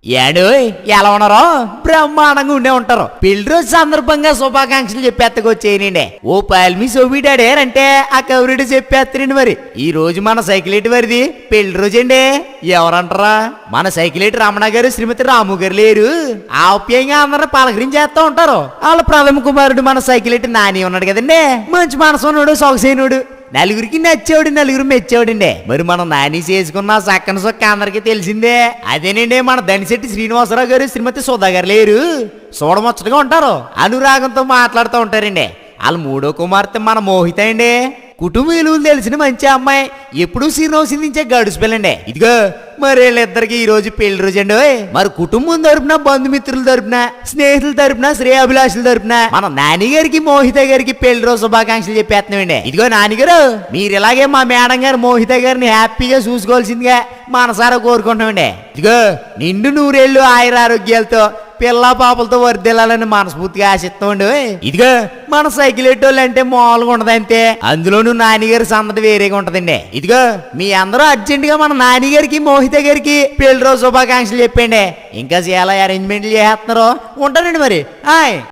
ఏడోయ్ ఎలా ఉన్నారో బ్రహ్మాండంగా ఉండే ఉంటారు. పెళ్లి రోజు సందర్భంగా శుభాకాంక్షలు చెప్పేత్తకొచ్చేయనండి. ఓ పాల్మి సోబిడాడేరంటే ఆ కౌరుడు చెప్పేస్తానండి. మరి ఈ రోజు మన సైకిలేటి వారిది పెళ్లి రోజు అండి. ఎవరంటారా? మన సైకిలేటి రమణ గారు శ్రీమతి రాము గారు లేరు. ఆప్యాయంగా అందరూ పలకరించేస్తా ఉంటారు. వాళ్ళ ప్రథమ కుమారుడు మన సైకిలేటి నాని ఉన్నాడు కదండి. మంచి మనసు ఉన్నాడు, సొగసైనడు, నలుగురికి నచ్చేవాడు, నలుగురు మెచ్చేవాడండి. మరి మనం నాని చేసుకున్న సక్కన సొక్క అందరికీ తెలిసిందే. అదేనండి మన దనిశెట్టి శ్రీనివాసరావు గారు శ్రీమతి సుధా గారు లేరు. చూడముచ్చటగా ఉంటారు, అనురాగంతో మాట్లాడుతూ ఉంటారండి. వాళ్ళ మూడో కుమార్తె మన మోహిత అండి. కుటుంబ విలువలు తెలిసిన మంచి అమ్మాయి, ఎప్పుడూ సినిమాసిందించే గడుసు పిల్లండి. ఇదిగో మరి వీళ్ళిద్దరికి ఈ రోజు పెళ్లి రోజు అండి. మరి కుటుంబం తరపున, బంధుమిత్రుల తరపున, స్నేహితుల తరపున, శ్రేయాభిలాషుల తరపున మన నాని గారికి మోహిత గారికి పెళ్లి రోజు శుభాకాంక్షలు చెప్పేస్తున్నామండి. ఇదిగో నాన్నగారు, మీరు ఇలాగే మా మేడం గారు మోహిత గారిని హ్యాపీగా చూసుకోవాల్సిందిగా మనసారా కోరుకుంటున్నామండి. ఇదిగో నిండు నూరేళ్లు ఆయురారోగ్యాలతో పిల్ల పాపలతో వర్దిల్లాలని మనస్ఫూర్తిగా ఆశిస్తామండి. ఇదిగో మన సైకిల్ ఎట్టోళ్ళు అంటే మామూలుగా ఉండదంతే, అందులోనూ నాన్నగారి సందడి వేరేగా ఉంటదండి. ఇదిగో మీ అందరూ అర్జెంట్ గా మన నాన్నగారికి మోహిత గారికి పెళ్లి రోజు శుభాకాంక్షలు చెప్పండి. ఇంకా చాలా అరేంజ్మెంట్లు చేస్తున్నారు. ఉంటానండి మరి. హాయ్.